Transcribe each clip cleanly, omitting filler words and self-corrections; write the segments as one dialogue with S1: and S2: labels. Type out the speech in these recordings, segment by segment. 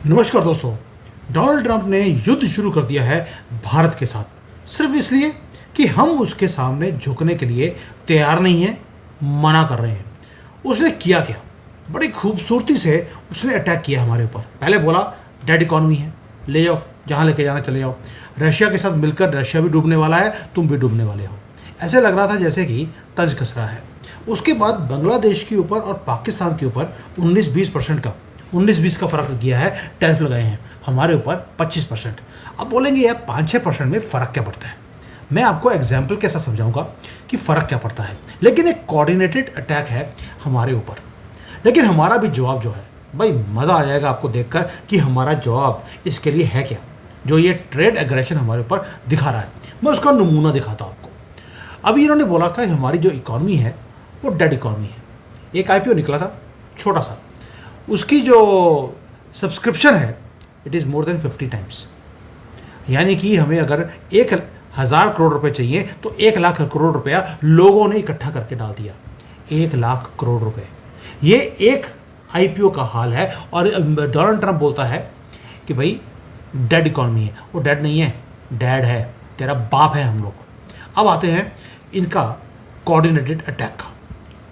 S1: नमस्कार दोस्तों। Donald Trump ने युद्ध शुरू कर दिया है भारत के साथ, सिर्फ इसलिए कि हम उसके सामने झुकने के लिए तैयार नहीं हैं, मना कर रहे हैं। उसने किया क्या? बड़ी खूबसूरती से उसने अटैक किया हमारे ऊपर। पहले बोला डेड इकॉनमी है, ले जाओ, जहाँ लेके जाना चले जाओ। रशिया के साथ मिलकर रशिया भी डूबने वाला है, तुम भी डूबने वाले हो। ऐसे लग रहा था जैसे कि तंज कस रहा है। उसके बाद बांग्लादेश के ऊपर और पाकिस्तान के ऊपर 19-20% का 19-20 का फ़र्क किया है, टैरिफ लगाए हैं। हमारे ऊपर 25%। अब बोलेंगे यार 5-6% में फ़र्क क्या पड़ता है? मैं आपको एग्जाम्पल के साथ समझाऊंगा कि फ़र्क क्या पड़ता है। लेकिन एक कोऑर्डिनेटेड अटैक है हमारे ऊपर। लेकिन हमारा भी जवाब जो है, भाई मज़ा आ जाएगा आपको देखकर कि हमारा जवाब इसके लिए है क्या। जो ये ट्रेड एग्रेशन हमारे ऊपर दिखा रहा है, मैं उसका नमूना दिखाता हूँ आपको। अभी इन्होंने बोला था हमारी जो इकॉनमी है वो डेड इकॉनमी है। एक IPO निकला था छोटा सा, उसकी जो सब्सक्रिप्शन है it is more than 50 times. यानी कि हमें अगर 1,000 करोड़ रुपए चाहिए तो 1,00,000 करोड़ रुपया लोगों ने इकट्ठा करके डाल दिया। 1,00,000 करोड़ रुपए, ये एक IPO का हाल है। और डोनाल्ड ट्रंप बोलता है कि भाई डेड इकॉनमी है। वो डेड नहीं है, डैड है, तेरा बाप है हम लोग। अब आते हैं इनका कोऑर्डिनेटेड अटैक का।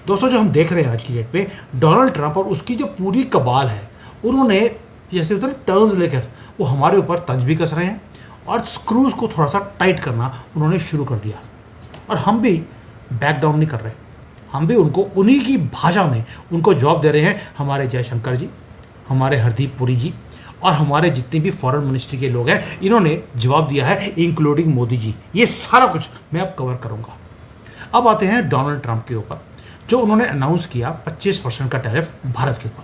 S1: दोस्तों, जो हम देख रहे हैं आज की डेट पे, डोनाल्ड ट्रंप और उसकी जो पूरी कबाल है, उन्होंने जैसे होता है टर्न्स लेकर वो हमारे ऊपर तंज भी कस रहे हैं और स्क्रूज को थोड़ा सा टाइट करना उन्होंने शुरू कर दिया। और हम भी बैक डाउन नहीं कर रहे। हम भी उनको उन्हीं की भाषा में उनको जवाब दे रहे हैं। हमारे जयशंकर जी, हमारे हरदीप पुरी जी और हमारे जितने भी फॉरेन मिनिस्ट्री के लोग हैं, इन्होंने जवाब दिया है, इंक्लूडिंग मोदी जी। ये सारा कुछ मैं अब कवर करूँगा। अब आते हैं डोनाल्ड ट्रंप के ऊपर, जो उन्होंने अनाउंस किया 25% का टैरिफ भारत के ऊपर।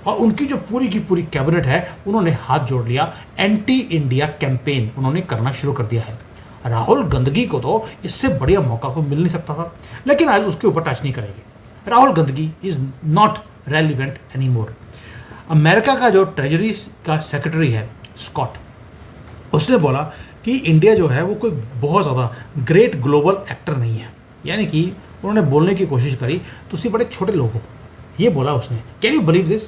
S1: और उनकी जो पूरी की पूरी कैबिनेट है, उन्होंने हाथ जोड़ लिया। एंटी इंडिया कैंपेन उन्होंने करना शुरू कर दिया है। राहुल गंदगी को तो इससे बढ़िया मौका को मिल नहीं सकता था, लेकिन आज उसके ऊपर टच नहीं करेंगे। राहुल गंदगी is not relevant any more. America का जो ट्रेजरी का सेक्रेटरी है स्कॉट, उसने बोला कि इंडिया जो है वो कोई बहुत ज़्यादा ग्रेट ग्लोबल एक्टर नहीं है। यानी कि उन्होंने बोलने की कोशिश करी तो उससे बड़े छोटे लोग हो, ये बोला उसने। Can you believe this?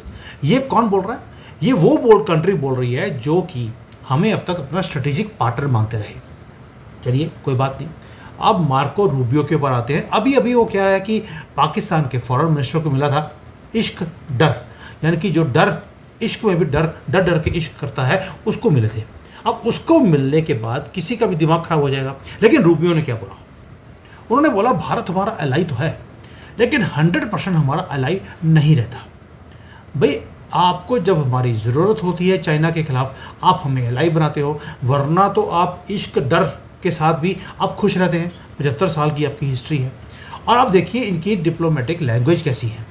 S1: ये कौन बोल रहा है? ये वो बोल्ड कंट्री बोल रही है जो कि हमें अब तक अपना स्ट्रेटेजिक पार्टनर मानते रहे। चलिए कोई बात नहीं। अब मार्को रूबियो के ऊपर आते हैं। अभी अभी वो क्या है कि पाकिस्तान के फॉरेन मिनिस्टर को मिला था इश्क डर, यानी कि जो डर, इश्क में भी डर डर डर के इश्क करता है, उसको मिले थे। अब उसको मिलने के बाद किसी का भी दिमाग खराब हो जाएगा। लेकिन रूबियो ने क्या बोला? उन्होंने बोला भारत हमारा एलाई तो है, लेकिन 100% हमारा एलाई नहीं रहता। भाई आपको जब हमारी ज़रूरत होती है चाइना के खिलाफ, आप हमें एलाई बनाते हो, वरना तो आप इश्क डर के साथ भी आप खुश रहते हैं। 75 साल की आपकी हिस्ट्री है। और आप देखिए इनकी डिप्लोमेटिक लैंग्वेज कैसी है।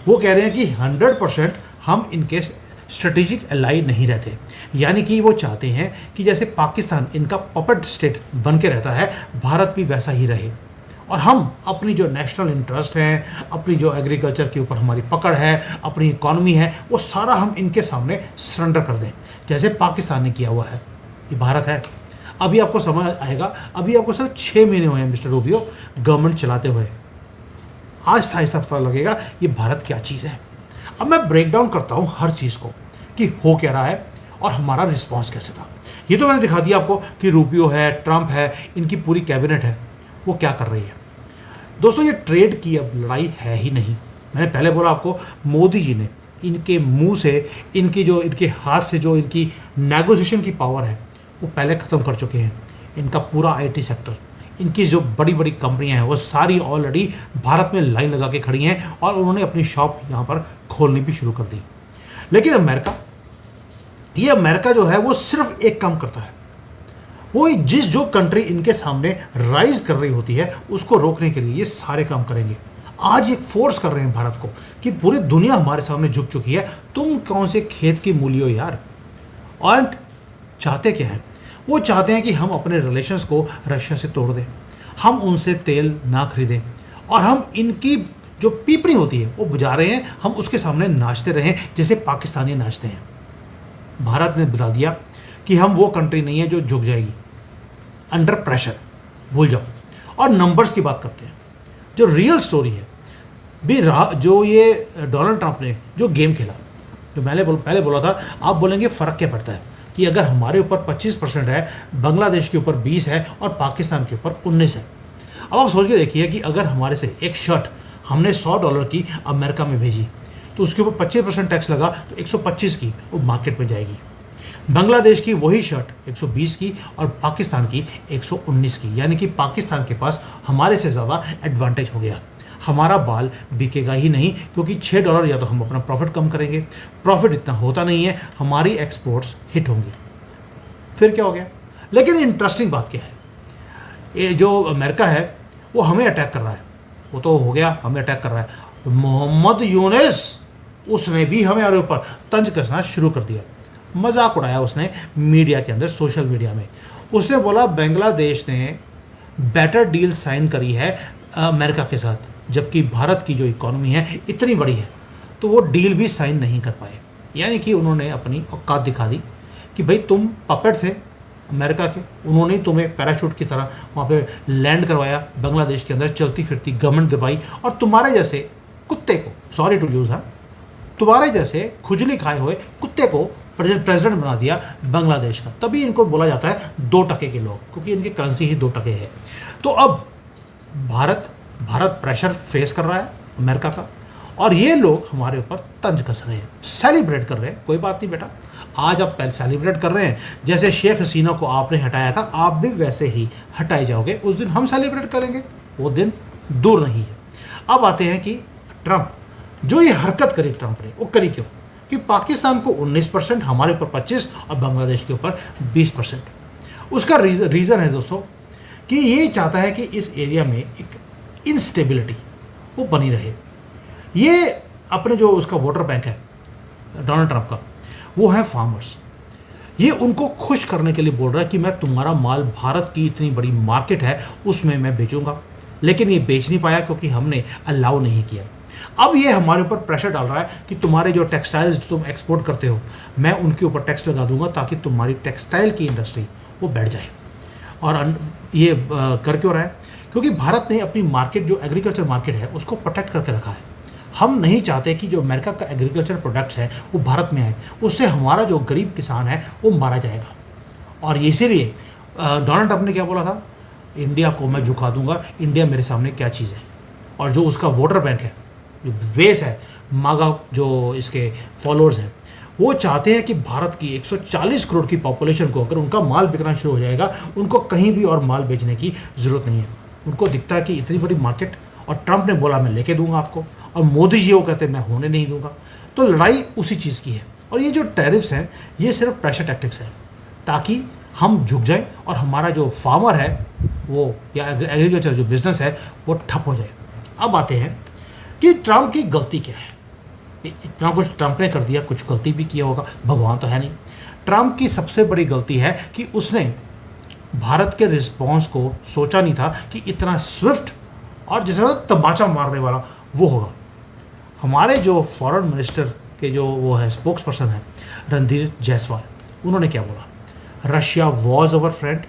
S1: वो कह रहे हैं कि 100% हम इनके स्ट्रेटेजिक एलाई नहीं रहते। यानी कि वो चाहते हैं कि जैसे पाकिस्तान इनका पपेट स्टेट बन के रहता है, भारत भी वैसा ही रहे। और हम अपनी जो नेशनल इंटरेस्ट हैं, अपनी जो एग्रीकल्चर के ऊपर हमारी पकड़ है, अपनी इकॉनमी है, वो सारा हम इनके सामने सरेंडर कर दें, जैसे पाकिस्तान ने किया हुआ है। ये भारत है। अभी आपको समझ आएगा। अभी आपको सिर्फ 6 महीने हुए हैं मिस्टर रूबियो गवर्नमेंट चलाते हुए। आहिस्ता आहिस्ता पता लगेगा ये भारत क्या चीज़ है। अब मैं ब्रेक डाउन करता हूँ हर चीज़ को कि हो क्या रहा है और हमारा रिस्पांस कैसे था। ये तो मैंने दिखा दिया आपको कि रूबियो है, ट्रंप है, इनकी पूरी कैबिनेट है, वो क्या कर रही है। दोस्तों, ये ट्रेड की अब लड़ाई है ही नहीं। मैंने पहले बोला आपको, मोदी जी ने इनके मुंह से, इनके हाथ से जो इनकी नेगोशिएशन की पावर है वो पहले ख़त्म कर चुके हैं। इनका पूरा IT सेक्टर, इनकी जो बड़ी बड़ी कंपनियां हैं वो सारी ऑलरेडी भारत में लाइन लगा के खड़ी हैं और उन्होंने अपनी शॉप यहाँ पर खोलनी भी शुरू कर दी। लेकिन अमेरिका जो है वो सिर्फ एक काम करता है। वो जो कंट्री इनके सामने राइज कर रही होती है उसको रोकने के लिए ये सारे काम करेंगे। आज एक फोर्स कर रहे हैं भारत को कि पूरी दुनिया हमारे सामने झुक चुकी है, तुम कौन से खेत की मूली हो यार। और चाहते क्या है? वो चाहते हैं कि हम अपने रिलेशंस को रशिया से तोड़ दें, हम उनसे तेल ना खरीदें और हम इनकी जो पीपनी होती है वो बुझा रहे हैं, हम उसके सामने नाचते रहें जैसे पाकिस्तानी नाचते हैं। भारत ने बता दिया कि हम वो कंट्री नहीं है जो झुक जाएगी अंडर प्रेशर, भूल जाओ। और नंबर्स की बात करते हैं, जो रियल स्टोरी है भी जो ये डोनाल्ड ट्रंप ने जो गेम खेला, जो मैंने पहले बोला था, आप बोलेंगे फ़र्क क्या पड़ता है कि अगर हमारे ऊपर 25% है, बांग्लादेश के ऊपर 20 है और पाकिस्तान के ऊपर 19 है। अब आप सोच के देखिए कि अगर हमारे से एक शर्ट हमने $100 की अमेरिका में भेजी तो उसके ऊपर 25% टैक्स लगा तो 125 की वो मार्केट में जाएगी। बांग्लादेश की वही शर्ट 120 की और पाकिस्तान की 119 की, यानी कि पाकिस्तान के पास हमारे से ज़्यादा एडवांटेज हो गया। हमारा बाल बिकेगा ही नहीं क्योंकि $6 या तो हम अपना प्रॉफिट कम करेंगे, प्रॉफिट इतना होता नहीं है, हमारी एक्सपोर्ट्स हिट होंगी। फिर क्या हो गया? लेकिन इंटरेस्टिंग बात क्या है, ये जो अमेरिका है वो हमें अटैक कर रहा है, वो तो हो गया हमें अटैक कर रहा है। मोहम्मद यूनुस उसने भी हमारे ऊपर तंज कसना शुरू कर दिया, मजाक उड़ाया उसने मीडिया के अंदर, सोशल मीडिया में। उसने बोला बांग्लादेश ने बेटर डील साइन करी है अमेरिका के साथ, जबकि भारत की जो इकोनॉमी है इतनी बड़ी है तो वो डील भी साइन नहीं कर पाए। यानी कि उन्होंने अपनी औकात दिखा दी कि भाई तुम पपेट थे अमेरिका के, उन्होंने तुम्हें पैराशूट की तरह वहाँ पे लैंड करवाया, बांग्लादेश के अंदर चलती फिरती गवर्नमेंट गिरवाई, और तुम्हारे जैसे कुत्ते को, सॉरी टू यूज़, हाँ, तुम्हारे जैसे खुजली खाए हुए कुत्ते को प्रेसिडेंट बना दिया बांग्लादेश का। तभी इनको बोला जाता है 2 टके के लोग, क्योंकि इनकी करेंसी ही 2 टके है। तो अब भारत प्रेशर फेस कर रहा है अमेरिका का, और ये लोग हमारे ऊपर तंज कस रहे हैं, सेलिब्रेट कर रहे हैं। कोई बात नहीं बेटा, आज आप पहले सेलिब्रेट कर रहे हैं, जैसे शेख हसीना को आपने हटाया था, आप भी वैसे ही हटाए जाओगे। उस दिन हम सेलिब्रेट करेंगे, वो दिन दूर नहीं है। अब आते हैं कि ट्रंप, जो ये हरकत करी ट्रंप ने, वो करी क्यों? कि पाकिस्तान को 19%, हमारे ऊपर 25% और बांग्लादेश के ऊपर 20%। उसका रीज़न है दोस्तों कि ये चाहता है कि इस एरिया में एक इंस्टेबिलिटी वो बनी रहे। ये अपने जो उसका वोटर बैंक है डोनाल्ड ट्रंप का, वो है फार्मर्स। ये उनको खुश करने के लिए बोल रहा है कि मैं तुम्हारा माल, भारत की इतनी बड़ी मार्केट है उसमें मैं बेचूंगा, लेकिन ये बेच नहीं पाया क्योंकि हमने अलाउ नहीं किया। अब ये हमारे ऊपर प्रेशर डाल रहा है कि तुम्हारे जो टेक्सटाइल्स तुम एक्सपोर्ट करते हो, मैं उनके ऊपर टैक्स लगा दूंगा ताकि तुम्हारी टेक्सटाइल की इंडस्ट्री वो बैठ जाए। और ये कर क्यों रहा है? क्योंकि भारत ने अपनी मार्केट, जो एग्रीकल्चर मार्केट है, उसको प्रोटेक्ट करके रखा है। हम नहीं चाहते कि जो अमेरिका का एग्रीकल्चर प्रोडक्ट्स है वो भारत में आए, उससे हमारा जो गरीब किसान है वो मारा जाएगा। और इसीलिए डोनाल्ड ट्रंप ने क्या बोला था, इंडिया को मैं झुका दूंगा, इंडिया मेरे सामने क्या चीज़ है। और जो उसका वोटर बैंक है, जो बेस है, मागा जो इसके फॉलोअर्स हैं, वो चाहते हैं कि भारत की 140 करोड़ की पॉपुलेशन को, अगर उनका माल बिकना शुरू हो जाएगा, उनको कहीं भी और माल बेचने की ज़रूरत नहीं है। उनको दिखता है कि इतनी बड़ी मार्केट, और ट्रंप ने बोला मैं लेके दूंगा आपको, और मोदी जी वो कहते हैं मैं होने नहीं दूंगा। तो लड़ाई उसी चीज़ की है। और ये जो टैरिफ्स हैं, ये सिर्फ प्रेशर टैक्टिक्स है ताकि हम झुक जाएं और हमारा जो फार्मर है वो, या एग्रीकल्चर जो बिजनेस है, वो ठप हो जाए। अब आते हैं कि ट्रंप की गलती क्या है। इतना कुछ ट्रंप ने कर दिया, कुछ गलती भी किया होगा, भगवान तो है नहीं। ट्रंप की सबसे बड़ी गलती है कि उसने भारत के रिस्पॉन्स को सोचा नहीं था कि इतना स्विफ्ट और जिसे तमाचा मारने वाला वो होगा। हमारे जो फॉरेन मिनिस्टर के जो वो है स्पोक्स पर्सन है रणधीर जायसवाल, उन्होंने क्या बोला, Russia was our friend,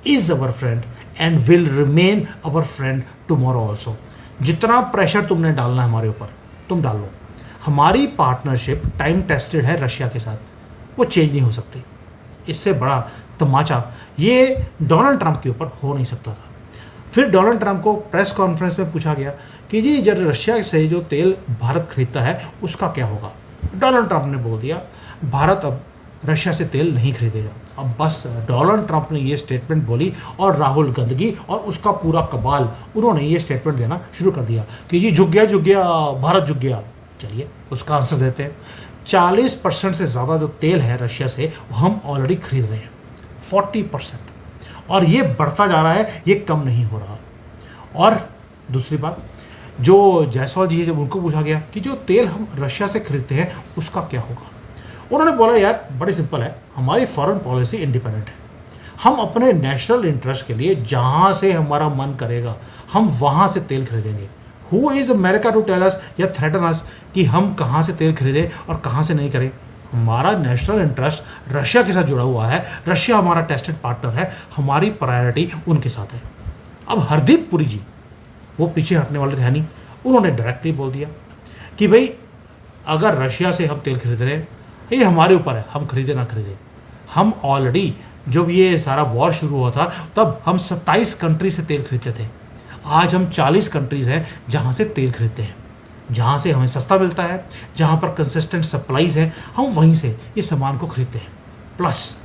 S1: is our friend and will remain our friend tomorrow also. जितना प्रेशर तुमने डालना है हमारे ऊपर तुम डाल लो, हमारी पार्टनरशिप टाइम टेस्टेड है रशिया के साथ, वो चेंज नहीं हो सकती। इससे बड़ा तमाचा ये डोनाल्ड ट्रंप के ऊपर हो नहीं सकता था। फिर डोनाल्ड ट्रंप को प्रेस कॉन्फ्रेंस में पूछा गया कि जी जब रशिया से जो तेल भारत खरीदता है उसका क्या होगा। डोनाल्ड ट्रंप ने बोल दिया भारत अब रशिया से तेल नहीं खरीदेगा। अब बस डोनाल्ड ट्रंप ने ये स्टेटमेंट बोली और राहुल गांधी और उसका पूरा कबाल, उन्होंने ये स्टेटमेंट देना शुरू कर दिया कि जी झुक गया भारत झुक गया। चलिए उसका आंसर देते हैं। 40% से ज़्यादा जो तेल है रशिया से वो हम ऑलरेडी खरीद रहे हैं, 40%, और ये बढ़ता जा रहा है, ये कम नहीं हो रहा। और दूसरी बात, जो जायसवाल जी है, जब उनको पूछा गया कि जो तेल हम रशिया से खरीदते हैं उसका क्या होगा, उन्होंने बोला यार बड़ी सिंपल है, हमारी फॉरेन पॉलिसी इंडिपेंडेंट है। हम अपने नेशनल इंटरेस्ट के लिए जहाँ से हमारा मन करेगा हम वहाँ से तेल खरीदेंगे। Who is America to tell us या थ्रेटन अस कि हम कहाँ से तेल खरीदें और कहाँ से नहीं करें। हमारा नेशनल इंटरेस्ट रशिया के साथ जुड़ा हुआ है, रशिया हमारा टेस्टेड पार्टनर है, हमारी प्रायोरिटी उनके साथ है। अब हरदीप पुरी जी वो पीछे हटने वाले थे नहीं, उन्होंने डायरेक्टली बोल दिया कि भाई अगर रशिया से हम तेल खरीद रहे हैं, ये हमारे ऊपर है, हम खरीदे ना खरीदे। हम ऑलरेडी जब ये सारा वॉर शुरू हुआ था तब हम 27 कंट्री से तेल खरीदते थे। आज हम 40 कंट्रीज हैं जहाँ से तेल खरीदते हैं, जहाँ से हमें सस्ता मिलता है, जहाँ पर कंसिस्टेंट सप्लाईज है, हम वहीं से ये सामान को खरीदते हैं। प्लस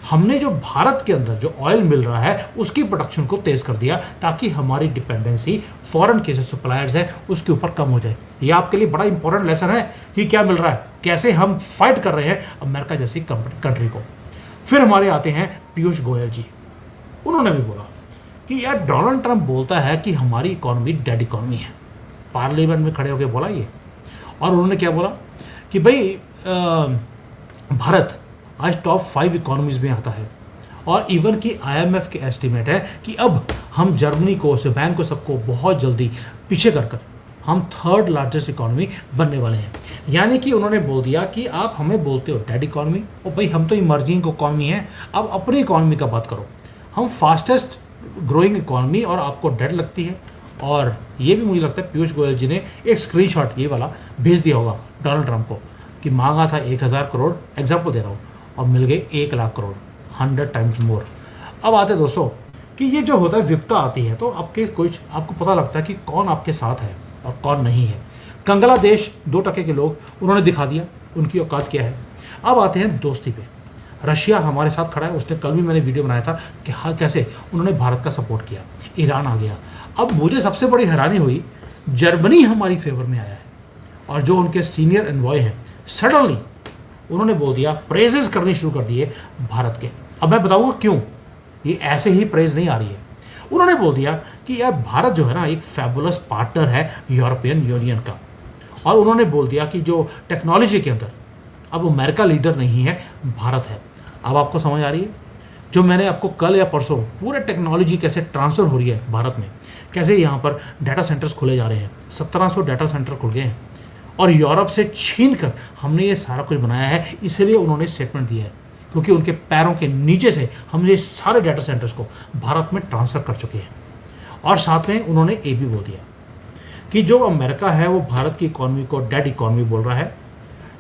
S1: हमने जो भारत के अंदर जो ऑयल मिल रहा है उसकी प्रोडक्शन को तेज़ कर दिया ताकि हमारी डिपेंडेंसी फॉरेन के जो सप्लायर्स हैं उसके ऊपर कम हो जाए। ये आपके लिए बड़ा इंपॉर्टेंट लेसन है कि क्या मिल रहा है, कैसे हम फाइट कर रहे हैं अमेरिका जैसी कंट्री को। फिर हमारे आते हैं पीयूष गोयल जी। उन्होंने भी बोला कि यार डोनाल्ड ट्रंप बोलता है कि हमारी इकॉनमी डेड इकॉनमी है। पार्लियामेंट में खड़े होकर बोला ये, और उन्होंने क्या बोला कि भाई भारत आज टॉप 5 इकॉनमीज में आता है, और इवन कि IMF के एस्टिमेट है कि अब हम जर्मनी को, जापान को, सबको बहुत जल्दी पीछे कर हम 3rd लार्जेस्ट इकॉनमी बनने वाले हैं। यानी कि उन्होंने बोल दिया कि आप हमें बोलते हो डेड इकॉनमी, और भाई हम तो इमर्जिंग इकॉनमी है, अब अपनी इकॉनमी का बात करो। हम फास्टेस्ट ग्रोइंग इकॉनमी और आपको डेड लगती है। और ये भी मुझे लगता है पीयूष गोयल जी ने एक स्क्रीनशॉट ये वाला भेज दिया होगा डोनाल्ड ट्रंप को कि मांगा था 1000 करोड़, एग्जाम्पल दे रहा हूँ, और मिल गए 1 लाख करोड़, 100 टाइम्स मोर। अब आते दोस्तों कि ये जो होता है विपता आती है तो आपको पता लगता है कि कौन आपके साथ है और कौन नहीं है। कंगला देश 2% के लोग, उन्होंने दिखा दिया उनकी औकात क्या है। अब आते हैं दोस्ती पे। रशिया हमारे साथ खड़ा है, उसने कल भी मैंने वीडियो बनाया था कि हाँ कैसे उन्होंने भारत का सपोर्ट किया। ईरान आ गया। अब मुझे सबसे बड़ी हैरानी हुई, जर्मनी हमारी फेवर में आया है, और जो उनके सीनियर एनवॉय हैं सडनली उन्होंने बोल दिया, प्रेजेस करनी शुरू कर दिए भारत के। अब मैं बताऊंगा क्यों, ये ऐसे ही प्रेज नहीं आ रही है। उन्होंने बोल दिया कि यार भारत जो है ना एक फैबुलस पार्टनर है यूरोपियन यूनियन का, और उन्होंने बोल दिया कि जो टेक्नोलॉजी के अंदर अब अमेरिका लीडर नहीं है, भारत है। अब आपको समझ आ रही है जो मैंने आपको कल या परसों पूरे टेक्नोलॉजी कैसे ट्रांसफ़र हो रही है भारत में, कैसे यहाँ पर डाटा सेंटर्स खोले जा रहे हैं, 1700 डाटा सेंटर खुल गए हैं, और यूरोप से छीन कर हमने ये सारा कुछ बनाया है। इसलिए उन्होंने स्टेटमेंट दिया है क्योंकि उनके पैरों के नीचे से हम ये सारे डाटा सेंटर्स को भारत में ट्रांसफ़र कर चुके हैं। और साथ में उन्होंने ये भी बोल दिया कि जो अमेरिका है वो भारत की इकॉनमी को डेड इकॉनमी बोल रहा है।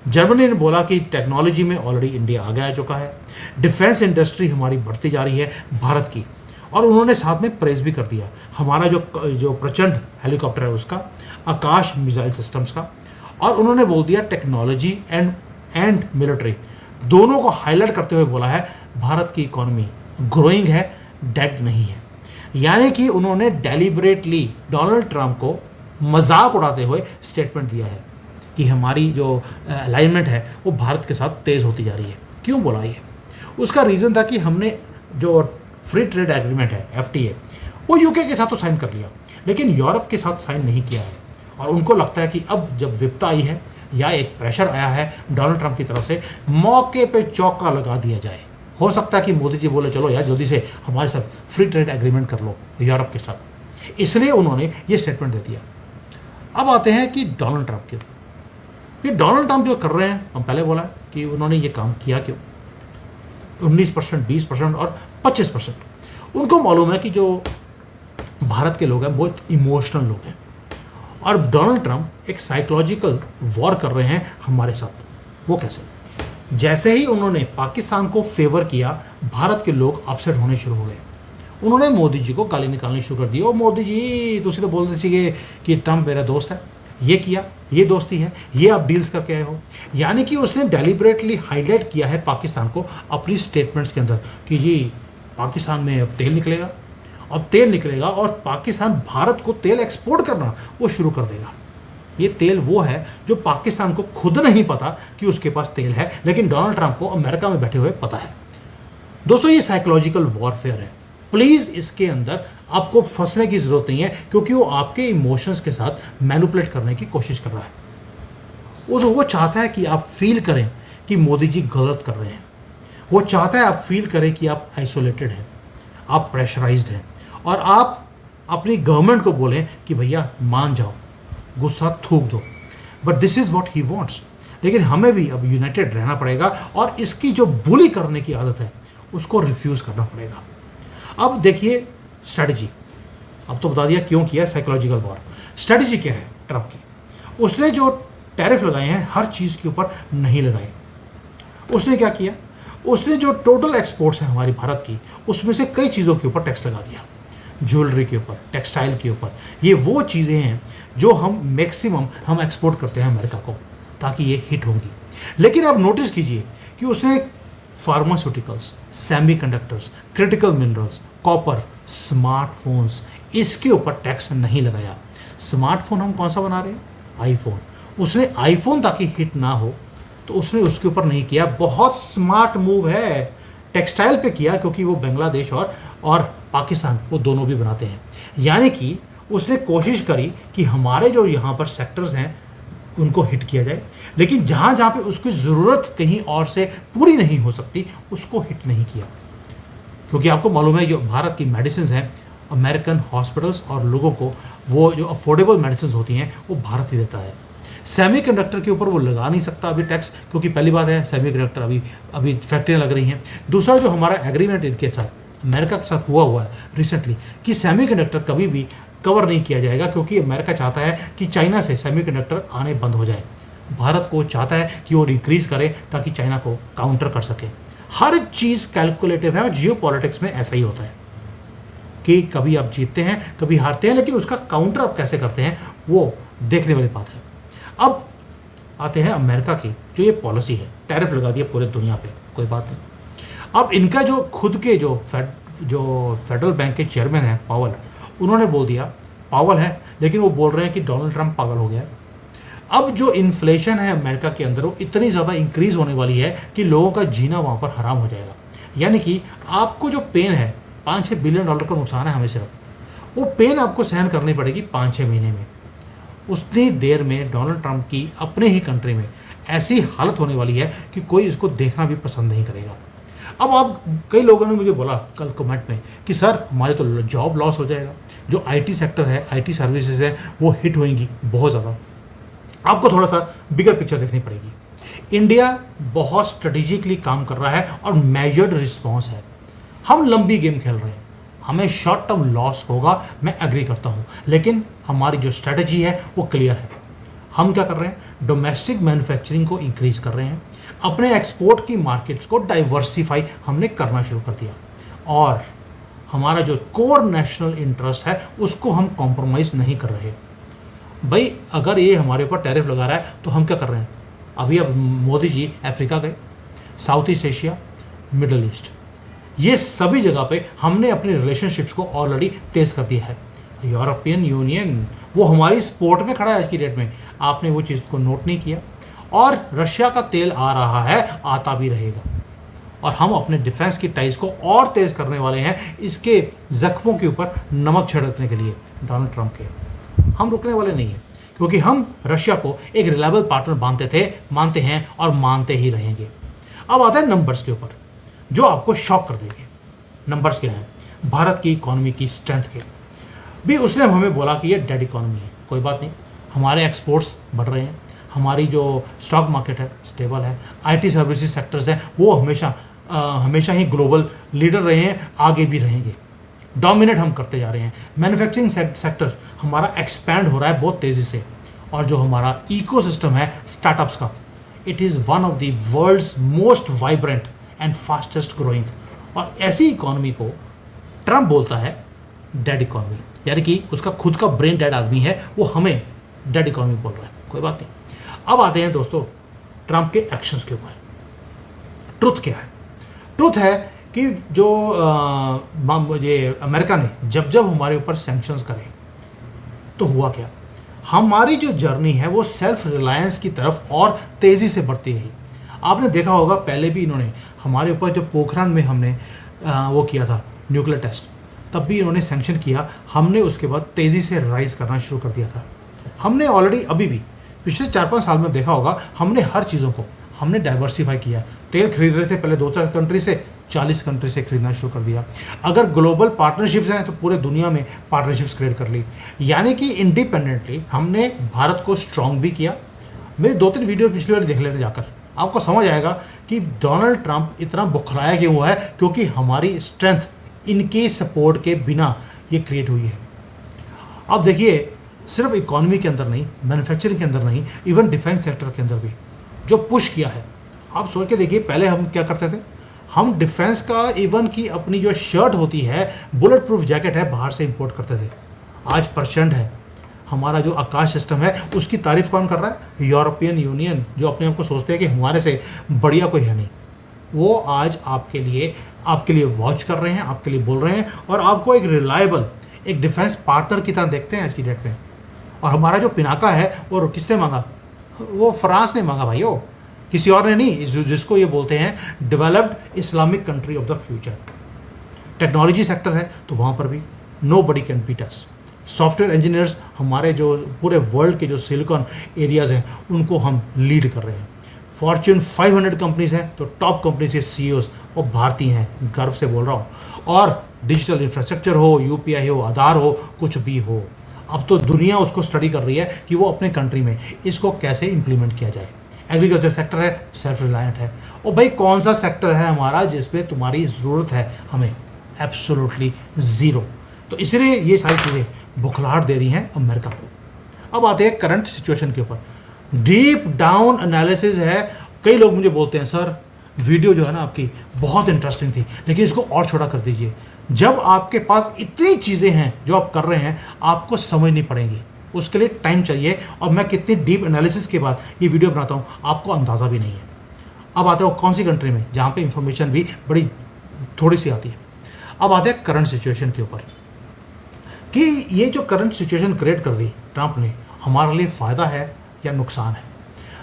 S1: जर्मनी ने बोला कि टेक्नोलॉजी में ऑलरेडी इंडिया आगे आ चुका है, डिफेंस इंडस्ट्री हमारी बढ़ती जा रही है भारत की, और उन्होंने साथ में प्रेज भी कर दिया हमारा जो प्रचंड हेलीकॉप्टर है उसका, आकाश मिसाइल सिस्टम्स का, और उन्होंने बोल दिया टेक्नोलॉजी एंड मिलिट्री दोनों को हाईलाइट करते हुए बोला है भारत की इकॉनमी ग्रोइंग है, डेड नहीं है। यानी कि उन्होंने डेलिबरेटली डोनाल्ड ट्रंप को मजाक उड़ाते हुए स्टेटमेंट दिया है कि हमारी जो अलाइनमेंट है वो भारत के साथ तेज़ होती जा रही है। क्यों बोला ये? उसका रीज़न था कि हमने जो फ्री ट्रेड एग्रीमेंट है FTA वो UK के साथ तो साइन कर लिया, लेकिन यूरोप के साथ साइन नहीं किया है, और उनको लगता है कि अब जब विपता आई है या एक प्रेशर आया है डोनाल्ड ट्रंप की तरफ से, मौके पे चौका लगा दिया जाए। हो सकता है कि मोदी जी बोले चलो यार जल्दी से हमारे साथ फ्री ट्रेड एग्रीमेंट कर लो यूरोप के साथ, इसलिए उन्होंने ये स्टेटमेंट दे दिया। अब आते हैं कि डोनाल्ड ट्रंप के, ये डोनाल्ड ट्रंप जो कर रहे हैं, हम पहले बोला कि उन्होंने ये काम किया क्यों, 19%, 20% और 25%। उनको मालूम है कि जो भारत के लोग हैं बहुत इमोशनल लोग हैं, और डोनाल्ड ट्रंप एक साइकोलॉजिकल वॉर कर रहे हैं हमारे साथ। वो कैसे? जैसे ही उन्होंने पाकिस्तान को फेवर किया, भारत के लोग अपसेट होने शुरू हो गए। उन्होंने मोदी जी को गाली निकालनी शुरू कर दी, ओ मोदी जी तुसी तो बोलते थे कि ट्रंप मेरा दोस्त है, ये किया, ये दोस्ती है, ये आप डील्स करके आए हो। यानी कि उसने डेलिबरेटली हाईलाइट किया है पाकिस्तान को अपनी स्टेटमेंट्स के अंदर कि जी पाकिस्तान में अब तेल निकलेगा, अब तेल निकलेगा और पाकिस्तान भारत को तेल एक्सपोर्ट करना वो शुरू कर देगा। ये तेल वो है जो पाकिस्तान को खुद नहीं पता कि उसके पास तेल है, लेकिन डोनाल्ड ट्रंप को अमेरिका में बैठे हुए पता है। दोस्तों ये साइकोलॉजिकल वॉरफेयर है, प्लीज़ इसके अंदर आपको फंसने की ज़रूरत नहीं है, क्योंकि वो आपके इमोशंस के साथ मैनिपुलेट करने की कोशिश कर रहा है। वो चाहता है कि आप फील करें कि मोदी जी गलत कर रहे हैं, वो चाहता है आप फील करें कि आप आइसोलेटेड हैं, आप प्रेशराइज्ड हैं, और आप अपनी गवर्नमेंट को बोलें कि भैया मान जाओ, गुस्सा थूक दो। But this is what he wants. लेकिन हमें भी अब यूनाइटेड रहना पड़ेगा, और इसकी जो बुली करने की आदत है उसको रिफ्यूज़ करना पड़ेगा। अब देखिए स्ट्रैटेजी, अब तो बता दिया क्यों किया साइकोलॉजिकल वॉर। स्ट्रैटेजी क्या है ट्रंप की? उसने जो टैरिफ लगाए हैं, हर चीज़ के ऊपर नहीं लगाए। उसने क्या किया, उसने जो टोटल एक्सपोर्ट्स हैं हमारी भारत की, उसमें से कई चीज़ों के ऊपर टैक्स लगा दिया। ज्वेलरी के ऊपर, टेक्सटाइल के ऊपर, ये वो चीज़ें हैं जो हम मैक्सिमम हम एक्सपोर्ट करते हैं अमेरिका को, ताकि ये हिट होंगी। लेकिन आप नोटिस कीजिए कि उसने pharmaceuticals, semiconductors, critical minerals, copper, smartphones, इसके ऊपर टैक्स नहीं लगाया। स्मार्टफोन हम कौन सा बना रहे हैं? आईफोन। उसने आईफोन ताकि हिट ना हो तो उसने उसके ऊपर नहीं किया। बहुत स्मार्ट मूव है। टेक्सटाइल पे किया क्योंकि वो बांग्लादेश और पाकिस्तान वो दोनों भी बनाते हैं। यानी कि उसने कोशिश करी कि हमारे जो यहाँ पर सेक्टर्स हैं उनको हिट किया जाए, लेकिन जहाँ जहाँ पे उसकी ज़रूरत कहीं और से पूरी नहीं हो सकती उसको हिट नहीं किया। क्योंकि आपको मालूम है जो भारत की मेडिसिन हैं, अमेरिकन हॉस्पिटल्स और लोगों को वो जो अफोर्डेबल मेडिसिन होती हैं वो भारत ही देता है। सेमीकंडक्टर के ऊपर वो लगा नहीं सकता अभी टैक्स, क्योंकि पहली बात है सेमीकंडक्टर अभी फैक्ट्रियाँ लग रही हैं। दूसरा जो हमारा एग्रीमेंट इनके साथ अमेरिका के साथ हुआ है रिसेंटली कि सेमीकंडक्टर कभी भी कवर नहीं किया जाएगा, क्योंकि अमेरिका चाहता है कि चाइना से सेमीकंडक्टर आने बंद हो जाए। भारत को चाहता है कि वो इंक्रीज करे ताकि चाइना को काउंटर कर सके। हर चीज़ कैलकुलेटिव है और जियो पॉलिटिक्स में ऐसा ही होता है कि कभी आप जीतते हैं कभी हारते हैं, लेकिन उसका काउंटर आप कैसे करते हैं वो देखने वाली बात है। अब आते हैं अमेरिका की जो ये पॉलिसी है, टैरिफ लगा दिया पूरे दुनिया पे, कोई बात नहीं। अब इनका जो खुद के जो फेडरल बैंक के चेयरमैन हैं पावल, उन्होंने बोल दिया, पावल है लेकिन वो बोल रहे हैं कि डोनाल्ड ट्रंप पागल हो गया है। अब जो इन्फ्लेशन है अमेरिका के अंदर वो इतनी ज़्यादा इंक्रीज होने वाली है कि लोगों का जीना वहाँ पर हराम हो जाएगा। यानी कि आपको जो पेन है, $5-6 बिलियन का नुकसान है हमें, सिर्फ वो पेन आपको सहन करनी पड़ेगी 5-6 महीने में। उतनी देर में डोनाल्ड ट्रंप की अपने ही कंट्री में ऐसी हालत होने वाली है कि कोई इसको देखना भी पसंद नहीं करेगा। अब आप कई लोगों ने मुझे बोला कल कमेंट में कि सर हमारे तो जॉब लॉस हो जाएगा, जो आईटी सेक्टर है, आईटी सर्विसेज है, वो हिट होएंगी बहुत ज़्यादा। आपको थोड़ा सा बिगर पिक्चर देखनी पड़ेगी। इंडिया बहुत स्ट्रेटेजिकली काम कर रहा है और मेजर्ड रिस्पॉन्स है। हम लंबी गेम खेल रहे हैं, हमें शॉर्ट टर्म लॉस होगा, मैं एग्री करता हूँ, लेकिन हमारी जो स्ट्रेटजी है वो क्लियर है। हम क्या कर रहे हैं, डोमेस्टिक मैन्युफैक्चरिंग को इंक्रीज कर रहे हैं, अपने एक्सपोर्ट की मार्केट्स को डाइवर्सिफाई हमने करना शुरू कर दिया, और हमारा जो कोर नेशनल इंटरेस्ट है उसको हम कॉम्प्रोमाइज़ नहीं कर रहे। भाई अगर ये हमारे ऊपर टैरिफ लगा रहा है तो हम क्या कर रहे हैं? अभी अब मोदी जी अफ्रीका गए, south east Asia, middle east, ये सभी जगह पे हमने अपनी रिलेशनशिप्स को ऑलरेडी तेज कर दिया है। यूरोपियन यूनियन वो हमारी सपोर्ट में खड़ा है आज की डेट में, आपने वो चीज़ को नोट नहीं किया। और रशिया का तेल आ रहा है, आता भी रहेगा, और हम अपने डिफेंस की टाइज को और तेज करने वाले हैं इसके जख्मों के ऊपर नमक छिड़कने के लिए डोनाल्ड ट्रंप के। हम रुकने वाले नहीं हैं, क्योंकि हम रशिया को एक रिलायबल पार्टनर मानते हैं और मानते ही रहेंगे। अब आता है नंबर्स के ऊपर जो आपको शॉक कर देंगे। नंबर्स क्या हैं? भारत की इकोनॉमी की स्ट्रेंथ के भी उसने हमें बोला कि ये डेड इकोनॉमी है। कोई बात नहीं, हमारे एक्सपोर्ट्स बढ़ रहे हैं, हमारी जो स्टॉक मार्केट है स्टेबल है, आईटी सर्विसेज सेक्टर्स हैं वो हमेशा ही ग्लोबल लीडर रहे हैं, आगे भी रहेंगे, डोमिनेट हम करते जा रहे हैं। मैन्युफैक्चरिंग सेक्टर हमारा एक्सपैंड हो रहा है बहुत तेज़ी से, और जो हमारा इकोसिस्टम है स्टार्टअप्स का, it is one of the world's most vibrant and fastest growing. और ऐसी इकोनॉमी को ट्रंप बोलता है डेड इकोनॉमी, यानी कि उसका खुद का ब्रेन डेड आदमी है, वो हमें डेड इकोनॉमी बोल रहा है। कोई बात नहीं। अब आते हैं दोस्तों ट्रंप के एक्शंस के ऊपर। ट्रुथ क्या है? ट्रुथ है कि जो ये अमेरिका ने जब हमारे ऊपर सैंक्शंस करे तो हुआ क्या, हमारी जो जर्नी है वो सेल्फ रिलायंस की तरफ और तेज़ी से बढ़ती रही। आपने देखा होगा पहले भी इन्होंने हमारे ऊपर जो पोखरान में हमने वो किया था न्यूक्लियर टेस्ट, तब भी इन्होंने सैंक्शन किया, हमने उसके बाद तेज़ी से राइज करना शुरू कर दिया था। हमने ऑलरेडी अभी भी पिछले 4-5 साल में देखा होगा, हमने हर चीज़ों को हमने डाइवर्सिफाई किया। तेल खरीद रहे थे पहले 2-4 कंट्री से, 40 कंट्री से खरीदना शुरू कर दिया। अगर ग्लोबल पार्टनरशिप्स हैं तो पूरे दुनिया में पार्टनरशिप्स क्रिएट कर ली। यानी कि इंडिपेंडेंटली हमने भारत को स्ट्रॉन्ग भी किया। मेरे 2-3 वीडियो पिछली बार देख लेने जाकर आपको समझ आएगा कि डोनाल्ड ट्रंप इतना बुखलाया क्यों हुआ है, क्योंकि हमारी स्ट्रेंथ इनके सपोर्ट के बिना ये क्रिएट हुई है। अब देखिए सिर्फ इकोनॉमी के अंदर नहीं, मैन्युफैक्चरिंग के अंदर नहीं, इवन डिफेंस सेक्टर के अंदर भी जो पुश किया है। आप सोच के देखिए, पहले हम क्या करते थे, हम डिफेंस का इवन की अपनी जो शर्ट होती है, बुलेट प्रूफ जैकेट है, बाहर से इंपोर्ट करते थे। आज प्रचंड है हमारा जो आकाश सिस्टम है, उसकी तारीफ कौन कर रहा है? यूरोपियन यूनियन, जो अपने आप को सोचते हैं कि हमारे से बढ़िया कोई है नहीं। वो आज आपके लिए वॉच कर रहे हैं, आपके लिए बोल रहे हैं, और आपको एक रिलायबल, एक डिफेंस पार्टनर की तरह देखते हैं आज की डेट में। और हमारा जो पिनाका है वो किसने मांगा? वो फ्रांस ने मांगा भाई, वो किसी और ने नहीं, जिसको ये बोलते हैं developed Islamic country of the future. Technology sector है तो वहाँ पर भी nobody can beat us. Software engineers, हमारे जो पूरे वर्ल्ड के जो सिलिकॉन एरियाज़ हैं उनको हम लीड कर रहे हैं। फॉर्च्यून 500 कंपनीज हैं तो टॉप कंपनीज के CEOs वो भारतीय हैं, गर्व से बोल रहा हूँ। और डिजिटल इंफ्रास्ट्रक्चर हो, UPI हो, आधार हो, कुछ भी हो, अब तो दुनिया उसको स्टडी कर रही है कि वो अपने कंट्री में इसको कैसे इंप्लीमेंट किया जाए। एग्रीकल्चर सेक्टर है, सेल्फ रिलायंट है। और भाई कौन सा सेक्टर है हमारा जिसमें तुम्हारी ज़रूरत है हमें? Absolutely zero. तो इसलिए ये सारी चीज़ें बुखलाहट दे रही हैं अमेरिका को। अब आते हैं करंट सिचुएशन के ऊपर, डीप डाउन एनालिसिस है। कई लोग मुझे बोलते हैं सर वीडियो जो है ना आपकी बहुत इंटरेस्टिंग थी, लेकिन इसको और छोटा कर दीजिए। जब आपके पास इतनी चीज़ें हैं जो आप कर रहे हैं, आपको समझनी पड़ेंगी, उसके लिए टाइम चाहिए। और मैं कितनी डीप एनालिसिस के बाद ये वीडियो बनाता हूँ आपको अंदाज़ा भी नहीं है। अब आते हो कौन सी कंट्री में जहाँ पे इंफॉर्मेशन भी बड़ी थोड़ी सी आती है। अब आते हैं करंट सिचुएशन के ऊपर कि ये जो करंट सिचुएशन क्रिएट कर दी ट्रंप ने, हमारे लिए फ़ायदा है या नुकसान है?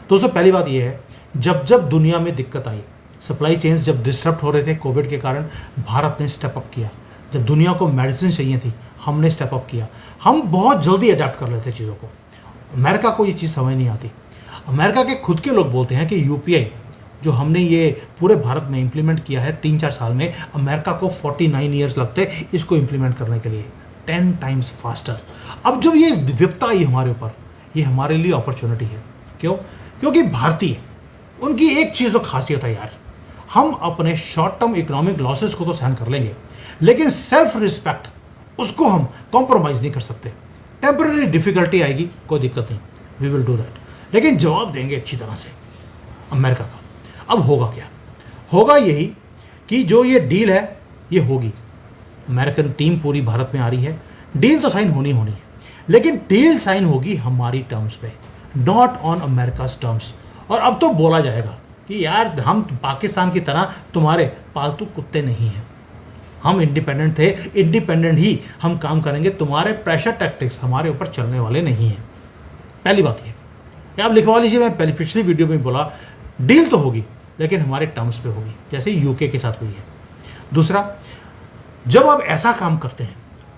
S1: दोस्तों पहली बात ये है, जब जब दुनिया में दिक्कत आई, सप्लाई चेन्स जब डिस्टर्ब हो रहे थे कोविड के कारण, भारत ने स्टेप अप किया। जब दुनिया को मेडिसिन चाहिए थी, हमने स्टेप अप किया। हम बहुत जल्दी अडेप्ट कर लेते चीज़ों को। अमेरिका को ये चीज़ समझ नहीं आती। अमेरिका के खुद के लोग बोलते हैं कि UPI जो हमने ये पूरे भारत में इम्प्लीमेंट किया है 3-4 साल में, अमेरिका को 49 ईयर्स लगते इसको इम्प्लीमेंट करने के लिए, 10 टाइम्स फास्टर। अब जब ये विपत्ता आई हमारे ऊपर, ये हमारे लिए अपॉर्चुनिटी है। क्यों? क्योंकि भारतीय, उनकी एक चीज़ तो खासियत है यार, हम अपने शॉर्ट टर्म इकोनॉमिक लॉसेस को तो सहन कर लेंगे, लेकिन सेल्फ रिस्पेक्ट उसको हम कॉम्प्रोमाइज़ नहीं कर सकते। टेम्पररी डिफिकल्टी आएगी, कोई दिक्कत नहीं, वी विल डू दैट, लेकिन जवाब देंगे अच्छी तरह से अमेरिका का। अब होगा क्या? होगा यही कि जो ये डील है ये होगी। अमेरिकन टीम पूरी भारत में आ रही है, डील तो साइन होनी है, लेकिन डील साइन होगी हमारी टर्म्स पे, नॉट ऑन अमेरिकाज टर्म्स। और अब तो बोला जाएगा कि यार हम पाकिस्तान की तरह तुम्हारे पालतू कुत्ते नहीं हैं, हम इंडिपेंडेंट थे, इंडिपेंडेंट ही हम काम करेंगे, तुम्हारे प्रेशर टैक्टिक्स हमारे ऊपर चलने वाले नहीं हैं। पहली बात ये आप लिखवा लीजिए, मैं पहले पिछली वीडियो में बोला डील तो होगी लेकिन हमारे टर्म्स पे होगी, जैसे यूके के साथ हुई है। दूसरा, जब आप ऐसा काम करते हैं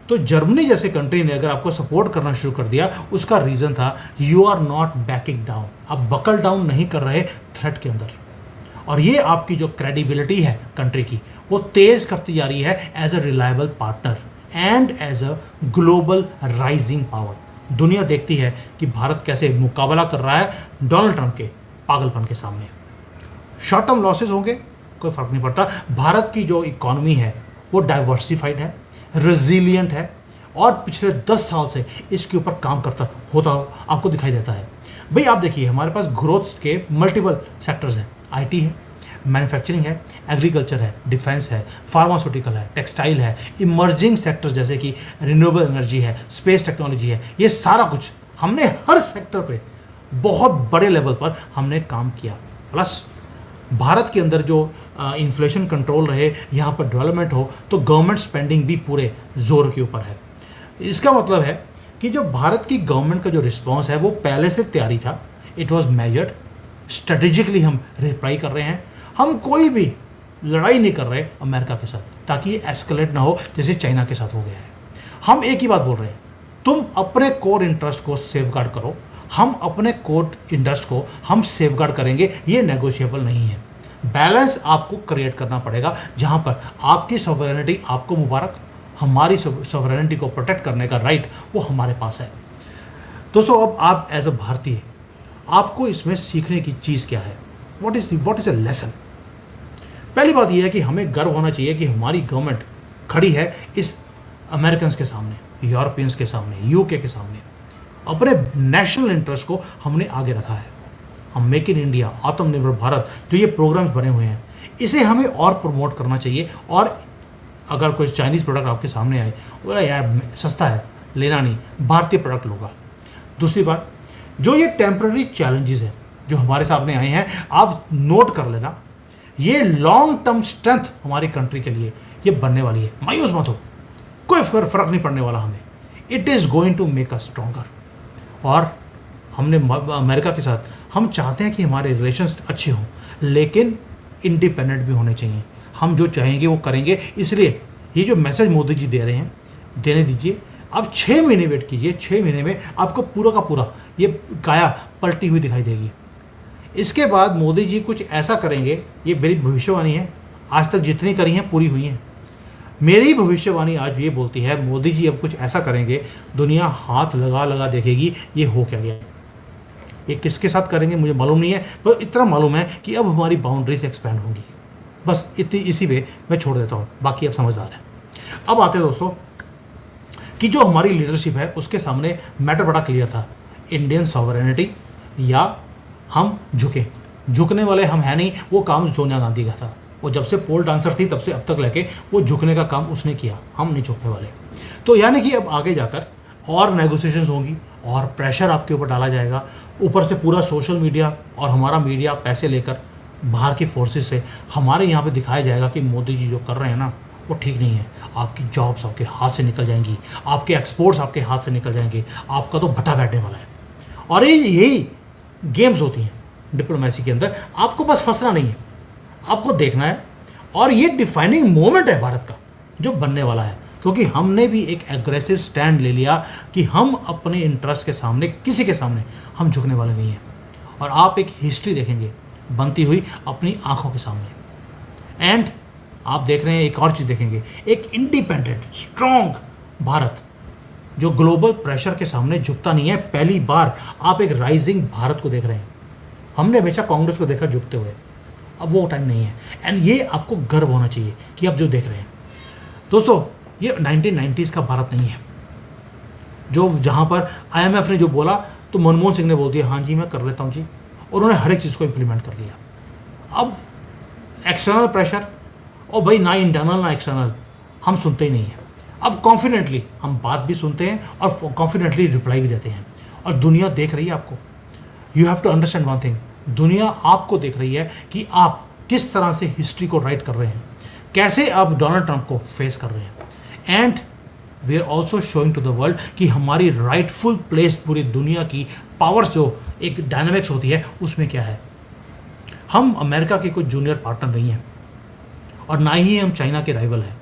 S1: तो जर्मनी जैसे कंट्री ने अगर आपको सपोर्ट करना शुरू कर दिया, उसका रीज़न था you are not backing down, आप बकल डाउन नहीं कर रहे थ्रेट के अंदर। और ये आपकी जो क्रेडिबिलिटी है कंट्री की, वो तेज़ करती जा रही है as a reliable partner and as a global rising power. दुनिया देखती है कि भारत कैसे मुकाबला कर रहा है डोनाल्ड ट्रंप के पागलपन के सामने। शॉर्ट टर्म लॉसेज होंगे, कोई फर्क नहीं पड़ता। भारत की जो इकोनॉमी है वो डाइवर्सिफाइड है, रेजिलियंट है, और पिछले 10 साल से इसके ऊपर काम करता होता आपको दिखाई देता है। भाई आप देखिए, हमारे पास ग्रोथ के मल्टीपल सेक्टर्स हैं, IT है, मैन्युफैक्चरिंग है, एग्रीकल्चर है, डिफेंस है, फार्मास्यूटिकल है, टेक्सटाइल है, इमर्जिंग सेक्टर्स जैसे कि रिन्यूएबल एनर्जी है, स्पेस टेक्नोलॉजी है। ये सारा कुछ हमने हर सेक्टर पे बहुत बड़े लेवल पर हमने काम किया। प्लस भारत के अंदर जो इन्फ्लेशन कंट्रोल रहे, यहाँ पर डेवलपमेंट हो, तो गवर्नमेंट स्पेंडिंग भी पूरे जोर के ऊपर है। इसका मतलब है कि जो भारत की गवर्नमेंट का जो रिस्पॉन्स है वो पहले से तैयारी था, इट वॉज मेजर्ड, स्ट्रेटेजिकली हम रिप्लाई कर रहे हैं। हम कोई भी लड़ाई नहीं कर रहे अमेरिका के साथ ताकि ये एस्केलेट ना हो जैसे चाइना के साथ हो गया है। हम एक ही बात बोल रहे हैं, तुम अपने कोर इंटरेस्ट को सेफगार्ड करो, हम अपने कोर इंटरेस्ट को हम सेफगार्ड करेंगे, ये नेगोशिएबल नहीं है। बैलेंस आपको क्रिएट करना पड़ेगा, जहां पर आपकी सॉवरेनिटी आपको मुबारक, हमारी सॉवरेनिटी को प्रोटेक्ट करने का राइट वो हमारे पास है। दोस्तों, अब आप एज अ भारतीय, आपको इसमें सीखने की चीज़ क्या है? What is a lesson? पहली बात यह है कि हमें गर्व होना चाहिए कि हमारी गवर्नमेंट खड़ी है इस अमेरिकन के सामने, यूरोपियंस के सामने, यूके के सामने। अपने नेशनल इंटरेस्ट को हमने आगे रखा है। हम मेक इन इंडिया, आत्मनिर्भर भारत जो ये प्रोग्राम्स बने हुए हैं, इसे हमें और प्रमोट करना चाहिए। और अगर कोई चाइनीज़ प्रोडक्ट आपके सामने आए, बोला यार सस्ता है, लेना नहीं, भारतीय प्रोडक्ट लूँगा। दूसरी बात, जो ये टेम्पररी चैलेंजेस हैं जो हमारे सामने आए हैं, आप नोट कर लेना, ये लॉन्ग टर्म स्ट्रेंथ हमारी कंट्री के लिए ये बनने वाली है। मायूस मत हो, कोई फर्क नहीं पड़ने वाला हमें। It is going to make us stronger. और हमने अमेरिका के साथ हम चाहते हैं कि हमारे रिलेशंस अच्छे हों, लेकिन इंडिपेंडेंट भी होने चाहिए। हम जो चाहेंगे वो करेंगे। इसलिए ये जो मैसेज मोदी जी दे रहे हैं, देने दीजिए। आप 6 महीने वेट कीजिए, 6 महीने में आपको पूरा का पूरा ये काया पलटी हुई दिखाई देगी। इसके बाद मोदी जी कुछ ऐसा करेंगे, ये मेरी भविष्यवाणी है, आज तक जितनी करी हैं पूरी हुई हैं। मेरी भविष्यवाणी आज ये बोलती है, मोदी जी अब कुछ ऐसा करेंगे, दुनिया हाथ लगा लगा देखेगी ये हो क्या गया। ये किसके साथ करेंगे मुझे मालूम नहीं है, पर इतना मालूम है कि अब हमारी बाउंड्रीज एक्सपेंड होंगी। बस इसी पे मैं छोड़ देता हूँ, बाकी अब समझदार है। अब आते हैं दोस्तों कि जो हमारी लीडरशिप है उसके सामने मैटर बड़ा क्लियर था, इंडियन सॉवरेनिटी या हम झुकने वाले हम हैं नहीं। वो काम सोनिया गांधी का था, वो जब से पोल डांसर थी तब से अब तक लेके वो झुकने का काम उसने किया, हम नहीं झुकने वाले। तो यानी कि अब आगे जाकर और नेगोशिएशंस होंगी और प्रेशर आपके ऊपर डाला जाएगा। ऊपर से पूरा सोशल मीडिया और हमारा मीडिया पैसे लेकर बाहर की फोर्सेस से हमारे यहाँ पे दिखाया जाएगा कि मोदी जी जो कर रहे हैं ना वो ठीक नहीं है। आपकी जॉब्स आपके हाथ से निकल जाएंगी, आपके एक्सपोर्ट्स आपके हाथ से निकल जाएंगे, आपका तो भट्टा बैठने वाला है। और यही गेम्स होती हैं डिप्लोमेसी के अंदर। आपको बस फंसना नहीं है, आपको देखना है। और ये डिफाइनिंग मोमेंट है भारत का जो बनने वाला है, क्योंकि हमने भी एक एग्रेसिव स्टैंड ले लिया कि हम अपने इंटरेस्ट के सामने किसी के सामने हम झुकने वाले नहीं हैं। और आप एक हिस्ट्री देखेंगे बनती हुई अपनी आंखों के सामने। एंड आप देख रहे हैं एक और चीज़ देखेंगे, एक इंडिपेंडेंट स्ट्रॉन्ग भारत जो ग्लोबल प्रेशर के सामने झुकता नहीं है। पहली बार आप एक राइजिंग भारत को देख रहे हैं। हमने हमेशा कांग्रेस को देखा झुकते हुए, अब वो टाइम नहीं है। एंड ये आपको गर्व होना चाहिए कि आप जो देख रहे हैं। दोस्तों ये 1990s का भारत नहीं है जो जहाँ पर IMF ने जो बोला तो मनमोहन सिंह ने बोल दिया हाँ जी मैं कर लेता हूँ जी, और उन्होंने हर एक चीज़ को इम्प्लीमेंट कर लिया। अब एक्सटर्नल प्रेशर और भाई ना इंटरनल ना एक्सटर्नल हम सुनते ही नहीं हैं। अब कॉन्फिडेंटली हम बात भी सुनते हैं और कॉन्फिडेंटली रिप्लाई भी देते हैं। और दुनिया देख रही है आपको। You have to understand one thing, दुनिया आपको देख रही है कि आप किस तरह से हिस्ट्री को राइट कर रहे हैं, कैसे आप डोनाल्ड ट्रंप को फेस कर रहे हैं। And we are also showing to the world कि हमारी राइटफुल प्लेस पूरी दुनिया की पावर्स जो एक डायनामिक्स होती है उसमें क्या है। हम अमेरिका के कोई जूनियर पार्टनर नहीं हैं और ना ही हम चाइना के राइवल हैं,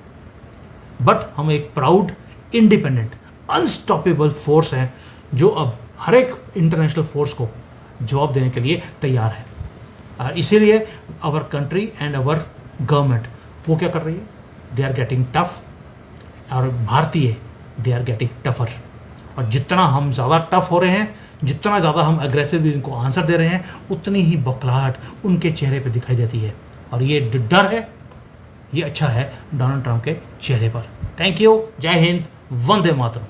S1: बट हम एक प्राउड इंडिपेंडेंट अनस्टॉपेबल फोर्स हैं जो अब हर एक इंटरनेशनल फोर्स को जवाब देने के लिए तैयार है। और इसीलिए our country and our government वो क्या कर रही है, दे आर गेटिंग टफ, और भारतीय दे आर गेटिंग टफर। और जितना हम ज़्यादा टफ हो रहे हैं, जितना ज़्यादा हम एग्रेसिवली इनको आंसर दे रहे हैं, उतनी ही बौखलाहट उनके चेहरे पे दिखाई देती है। और ये डर है, ये अच्छा है डोनाल्ड ट्रंप के चेहरे पर। थैंक यू, जय हिंद, वंदे मातरम।